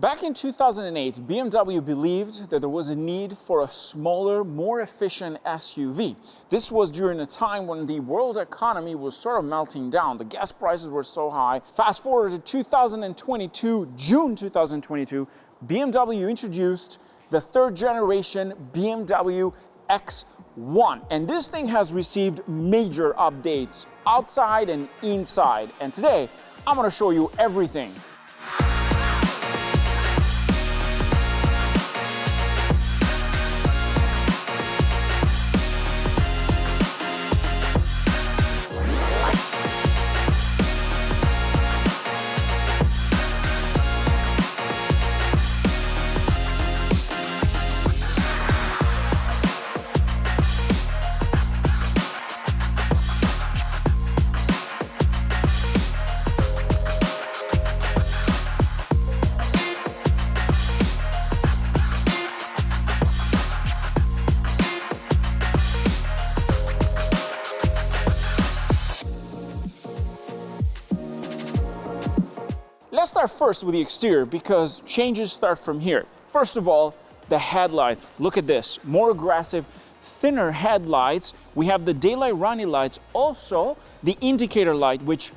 Back in 2008, BMW believed that there was a need for a smaller, more efficient SUV. This was during a time when the world economy was sort of melting down. The gas prices were so high. Fast forward to 2022, June 2022, BMW introduced the third generation BMW X1. And this thing has received major updates outside and inside. And today, I'm going to show you everything. Let's start first with the exterior because changes start from here. First of all, the headlights. Look at this, more aggressive, thinner headlights. We have the daylight running lights, also the indicator light, which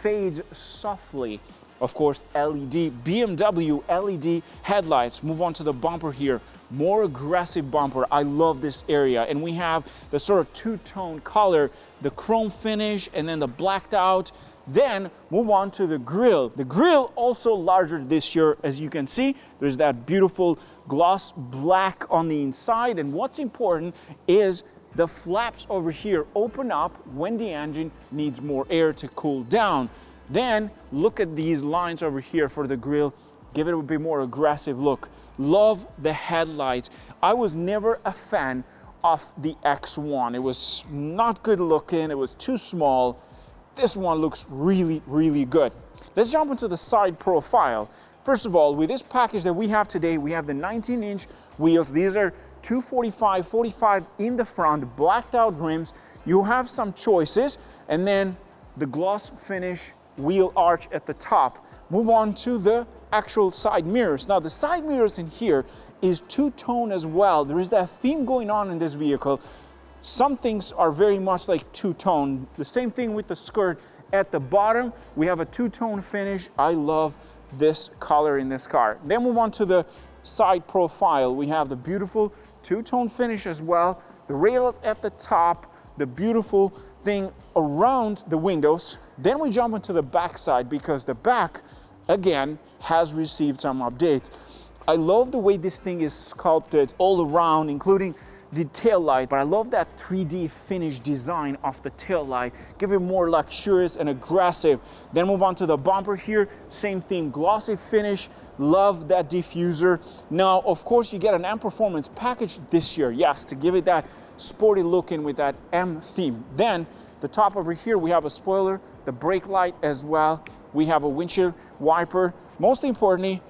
fades softly. Of course, LED, BMW LED headlights. Move on to the bumper here, more aggressive bumper. I love this area. And we have the sort of two-tone color, the chrome finish, and then the blacked out. Then move on to the grille. The grille also larger this year, as you can see. There's that beautiful gloss black on the inside. And what's important is the flaps over here open up when the engine needs more air to cool down. Then look at these lines over here for the grille. Give it a bit more aggressive look. Love the headlights. I was never a fan of the X1. It was not good looking. It was too small. This one looks really, really good. Let's jump into the side profile. First of all, with this package that we have today, we have the 19-inch wheels. These are 245, 45 in the front, blacked out rims. You have some choices, and then the gloss finish wheel arch at the top. Move on to the actual side mirrors. Now, the side mirrors in here is two-tone as well. There is that theme going on in this vehicle. Some things are very much like two-tone. The same thing with the skirt at the bottom. We have a two-tone finish. I love this color in this car. Then move on to the side profile. We have the beautiful two-tone finish as well. The rails at the top, the beautiful thing around the windows. Then we jump into the back side because the back, again, has received some updates. I love the way this thing is sculpted all around, including the tail light, but I love that 3D finish design of the tail light. Give it more luxurious and aggressive. Then move on to the bumper here. Same theme, glossy finish. Love that diffuser. Now, of course, you get an M Performance package this year. Yes, to give it that sporty look in with that M theme. Then the top over here, we have a spoiler, the brake light as well. We have a windshield wiper. Most importantly,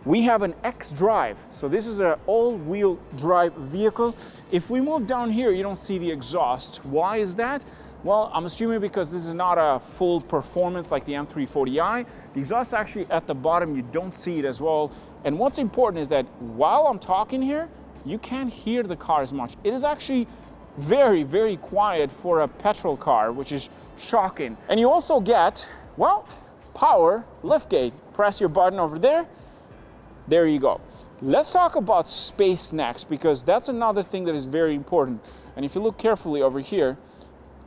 we have an Xdrive. So this is an all-wheel drive vehicle. If we move down here, you don't see the exhaust. Why is that? Well, I'm assuming because this is not a full performance like the M340i. The exhaust actually at the bottom, you don't see it as well. And what's important is that while I'm talking here, you can't hear the car as much. It is actually very, very quiet for a petrol car, which is shocking. And you also get, well, power liftgate. Press your button over there. There you go. Let's talk about space next because that's another thing that is very important. And if you look carefully over here,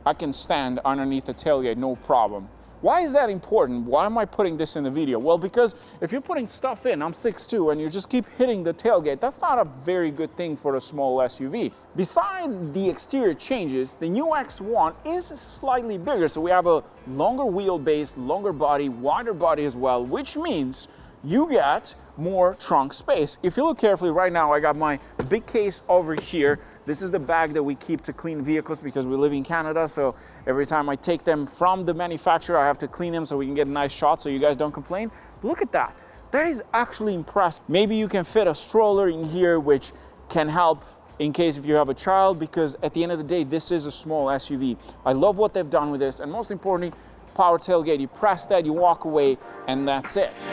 I can stand underneath the tailgate, no problem. Why is that important? Why am I putting this in the video? Well, because if you're putting stuff in, I'm 6'2", and you just keep hitting the tailgate, that's not a very good thing for a small SUV. Besides the exterior changes, the new X1 is slightly bigger. So we have a longer wheelbase, longer body, wider body as well, which means you get more trunk space. If you look carefully right now, I got my big case over here. This is the bag that we keep to clean vehicles because we live in Canada, so every time I take them from the manufacturer, I have to clean them so we can get a nice shot so you guys don't complain. Look at that. That is actually impressive. Maybe you can fit a stroller in here, which can help in case if you have a child, because at the end of the day, this is a small SUV. I love what they've done with this, and most importantly, power tailgate. You press that, you walk away, and that's it.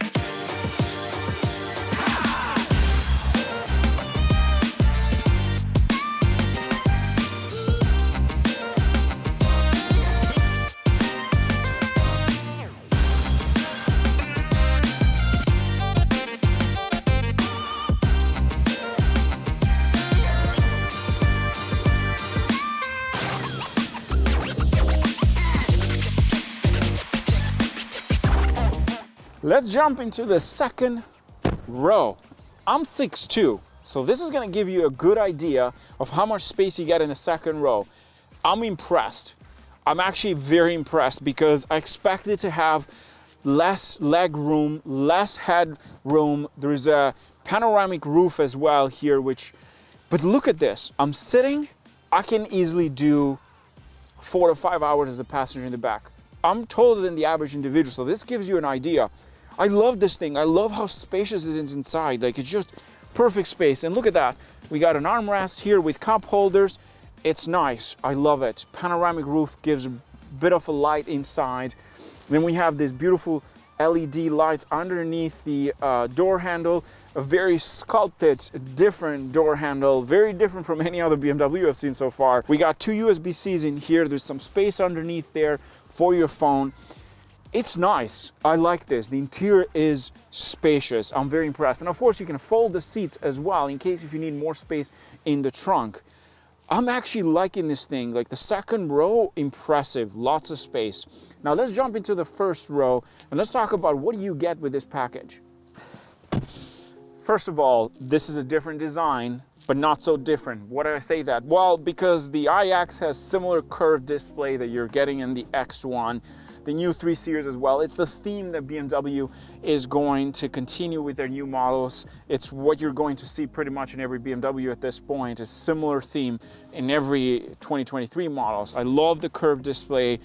Let's jump into the second row. I'm 6'2", so this is gonna give you a good idea of how much space you get in the second row. I'm impressed. I'm actually very impressed because I expected to have less leg room, less head room. There is a panoramic roof as well here, but look at this. I'm sitting, I can easily do 4 to 5 hours as a passenger in the back. I'm taller than the average individual, so this gives you an idea. I love this thing. I love how spacious it is inside. Like, it's just perfect space. And look at that. We got an armrest here with cup holders. It's nice. I love it. Panoramic roof gives a bit of a light inside. Then we have this beautiful LED lights underneath the door handle. A very sculpted, different door handle. Very different from any other BMW I've seen so far. We got 2 USB-Cs in here. There's some space underneath there for your phone. It's nice. I like this. The interior is spacious. I'm very impressed. And of course, you can fold the seats as well in case if you need more space in the trunk. I'm actually liking this thing. Like, the second row, impressive. Lots of space. Now let's jump into the first row and let's talk about what do you get with this package. First of all, this is a different design, but not so different. Why do I say that? Well, because the iX has similar curved display that you're getting in the X1. The new 3 Series as well. It's the theme that BMW is going to continue with their new models. It's what you're going to see pretty much in every BMW at this point, a similar theme in every 2023 models. I love the curved display.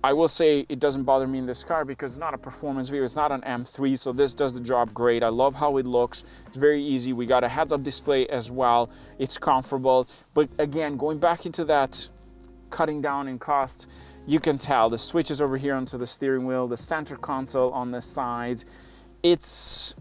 I will say it doesn't bother me in this car because it's not a performance vehicle, it's not an M3, so this does the job great. I love how it looks. It's very easy. We got a heads-up display as well. It's comfortable. But again, going back into that cutting down in cost, you can tell the switches over here onto the steering wheel, the center console on the side. It's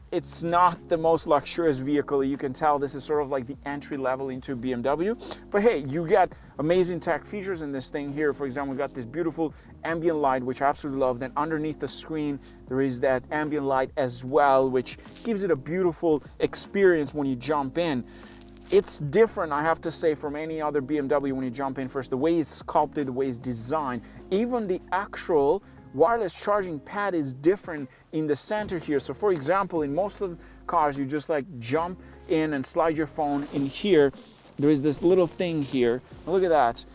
not the most luxurious vehicle. You can tell this is sort of like the entry level into BMW. But hey, you get amazing tech features in this thing here. For example, we got this beautiful ambient light, which I absolutely love. Then underneath the screen, there is that ambient light as well, which gives it a beautiful experience when you jump in. It's different, I have to say, from any other BMW when you jump in first. The way it's sculpted, the way it's designed. Even the actual wireless charging pad is different in the center here. So for example, in most of the cars, you just like jump in and slide your phone in here. There is this little thing here. Look at that.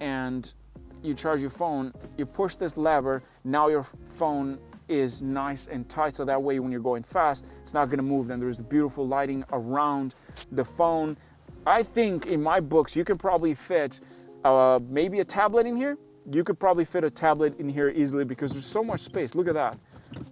And you charge your phone, you push this lever, now your phone is nice and tight, so that way when you're going fast, it's not gonna move. Then there's the beautiful lighting around the phone. I think in my books, you could probably fit maybe a tablet in here. You could probably fit a tablet in here easily because there's so much space. Look at that.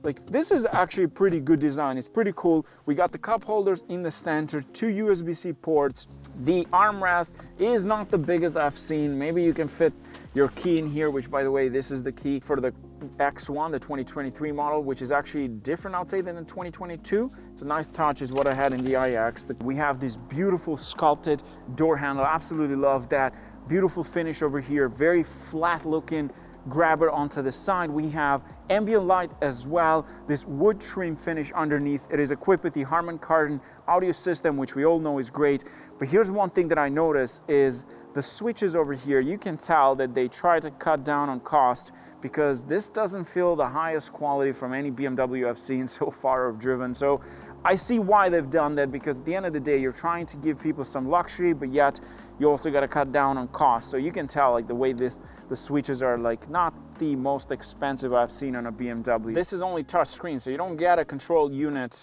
Like, this is actually a pretty good design. It's pretty cool. We got the cup holders in the center, 2 USB-C ports. The armrest is not the biggest I've seen. Maybe you can fit your key in here, which, by the way, this is the key for the X1, the 2023 model, which is actually different, I'd say, than in 2022. It's a nice touch, is what I had in the iX. We have this beautiful sculpted door handle. Absolutely love that. Beautiful finish over here. Very flat looking grabber onto the side. We have ambient light as well. This wood trim finish underneath. It is equipped with the Harman Kardon audio system, which we all know is great. But here's one thing that I noticed is the switches over here. You can tell that they try to cut down on cost because this doesn't feel the highest quality from any BMW I've seen so far or driven. So I see why they've done that, because at the end of the day, you're trying to give people some luxury, but yet you also got to cut down on cost. So you can tell, like, the way the switches are, like, not the most expensive I've seen on a BMW. This is only touch screen, so you don't get a control unit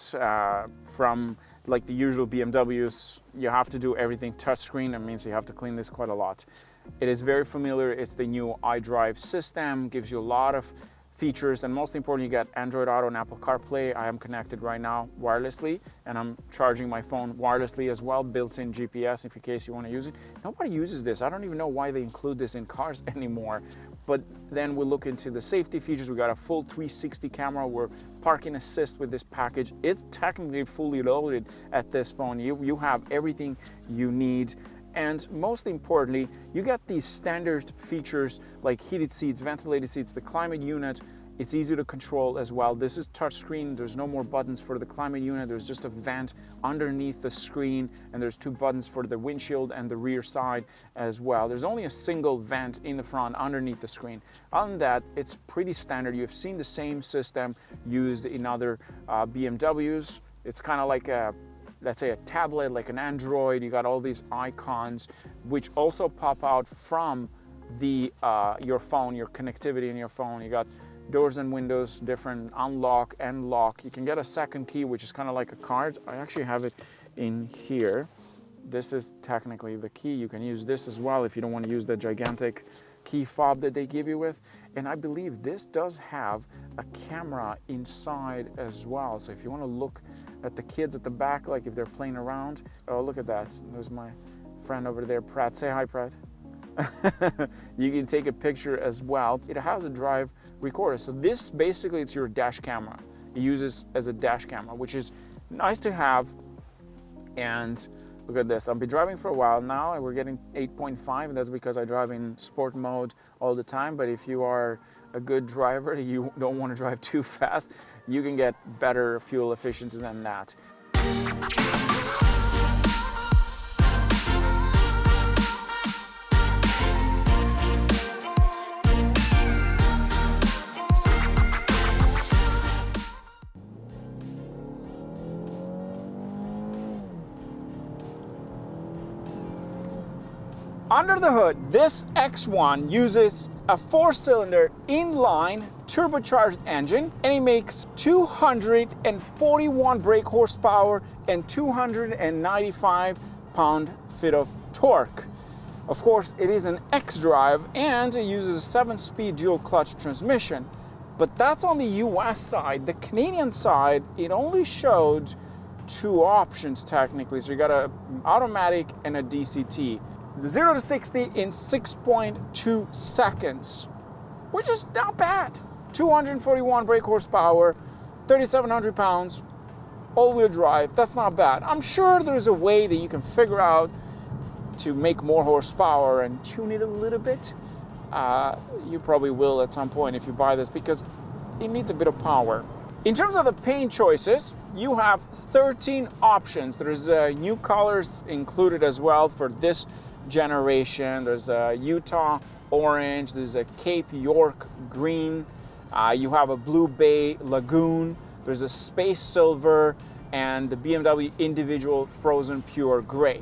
from like the usual BMWs. You have to do everything touch screen. That means you have to clean this quite a lot. It is very familiar. It's the new iDrive system, gives you a lot of features, and most importantly, you get Android Auto and Apple CarPlay. I am connected right now wirelessly, and I'm charging my phone wirelessly as well, built-in GPS in case you want to use it. Nobody uses this. I don't even know why they include this in cars anymore. But then we look into the safety features. We got a full 360 camera. We're parking assist with this package. It's technically fully loaded at this point. You have everything you need. And most importantly, you get these standard features like heated seats, ventilated seats, the climate unit It's easy to control as well. This is touchscreen. There's no more buttons for the climate unit. There's just a vent underneath the screen, and there's 2 buttons for the windshield and the rear side as well. There's only a single vent in the front underneath the screen. Other than that, it's pretty standard. You've seen the same system used in other BMWs. It's kind of like a, let's say, a tablet, like an Android. You got all these icons, which also pop out from the your phone, your connectivity in your phone. You got doors and windows, different unlock and lock. You can get a second key, which is kind of like a card. I actually have it in here. This is technically the key. You can use this as well if you don't want to use the gigantic key fob that they give you with. And I believe this does have a camera inside as well. So if you want to look at the kids at the back, like if they're playing around. Oh, look at that. There's my friend over there, Pratt. Say hi, Pratt. You can take a picture as well. It has a drive recorder. So this basically, it's your dash camera. It uses as a dash camera, which is nice to have. And look at this. I've been driving for a while now, and we're getting 8.5, and that's because I drive in sport mode all the time. But if you are a good driver, you don't want to drive too fast, you can get better fuel efficiency than that. Under the hood, this X1 uses a 4-cylinder inline turbocharged engine, and it makes 241 brake horsepower and 295 pound-feet of torque. Of course, it is an Xdrive, and it uses a 7-speed dual-clutch transmission. But that's on the US side. The Canadian side, it only showed 2 options technically. So you got an automatic and a DCT. The 0 to 60 in 6.2 seconds, which is not bad. 241 brake horsepower, 3,700 pounds, all-wheel drive, that's not bad. I'm sure there's a way that you can figure out to make more horsepower and tune it a little bit. You probably will at some point if you buy this, because it needs a bit of power. In terms of the paint choices, you have 13 options. There's new colors included as well for this generation. There's a Utah orange, there's a Cape York green, you have a Blue Bay Lagoon, there's a Space Silver, and the BMW individual Frozen Pure Gray.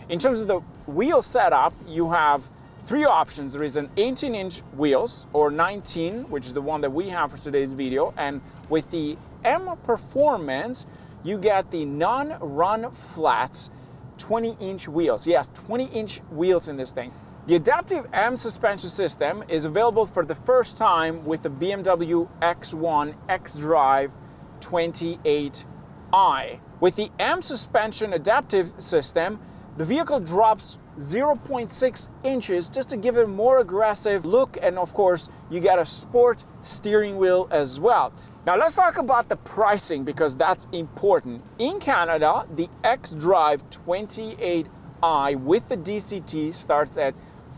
In terms of the wheel setup, you have 3 options. There is an 18-inch wheels, or 19, which is the one that we have for today's video, and with the M Performance, you get the non-run flats 20-inch wheels. Yes, 20-inch wheels in this thing. The adaptive M suspension system is available for the first time with the BMW X1 Xdrive 28i. With the M suspension adaptive system, the vehicle drops 0.6 inches just to give it a more aggressive look, and of course, you get a sport steering wheel as well. Now let's talk about the pricing, because that's important. In Canada, the Xdrive 28i with the DCT starts at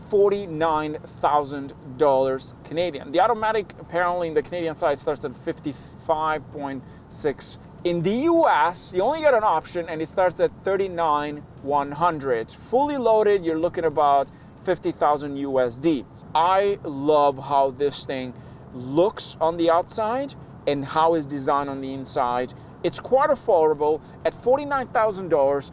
$49,000 Canadian. The automatic, apparently in the Canadian side, starts at 55.6. In the US, you only get an option, and it starts at $39,100. Fully loaded, you're looking about 50,000 USD. I love how this thing looks on the outside and how it's designed on the inside. It's quite affordable. At $49,000,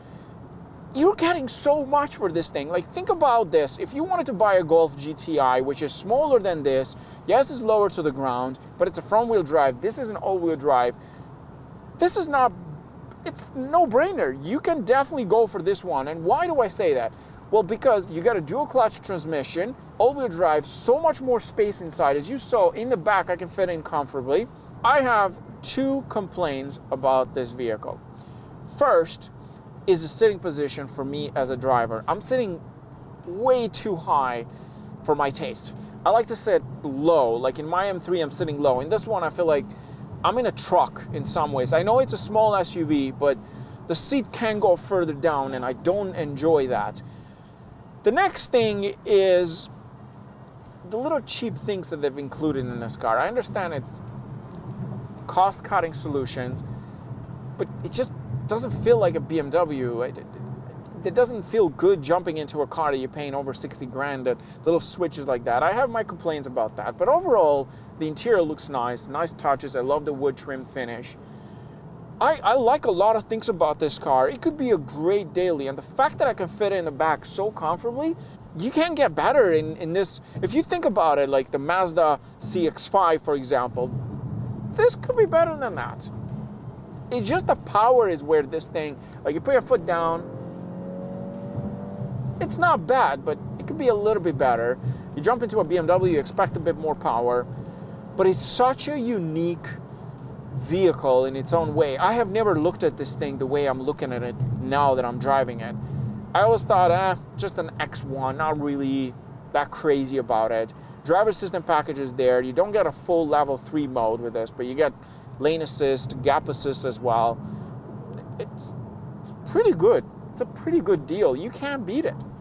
you're getting so much for this thing. Like, think about this. If you wanted to buy a Golf GTI, which is smaller than this, yes, it's lower to the ground, but it's a front-wheel drive. This is an all-wheel drive. This is not, it's no-brainer. You can definitely go for this one. And why do I say that? Well, because you got a dual-clutch transmission, all-wheel drive, so much more space inside. As you saw, in the back, I can fit in comfortably. I have 2 complaints about this vehicle. First is the sitting position for me as a driver. I'm sitting way too high for my taste. I like to sit low. Like in my M3, I'm sitting low. In this one, I feel like I'm in a truck in some ways. I know it's a small SUV, but the seat can go further down, and I don't enjoy that. The next thing is the little cheap things that they've included in this car. I understand it's cost-cutting solution, but it just doesn't feel like a BMW. It doesn't feel good jumping into a car that you're paying over 60 grand, that little switches like that. I have my complaints about that, but overall, the interior looks nice touches. I love the wood trim finish. I like a lot of things about this car. It could be a great daily, and the fact that I can fit it in the back so comfortably, you can't get better in this. If you think about it, like the Mazda CX-5, for example, this could be better than that. It's just the power is where this thing, like you put your foot down, it's not bad, but it could be a little bit better. You jump into a BMW, you expect a bit more power, but it's such a unique vehicle in its own way. I have never looked at this thing the way I'm looking at it now that I'm driving it. I always thought, just an X1, not really that crazy about it. Driver assistant package is there. You don't get a full level 3 mode with this, but you get lane assist, gap assist as well. It's pretty good. It's a pretty good deal. You can't beat it.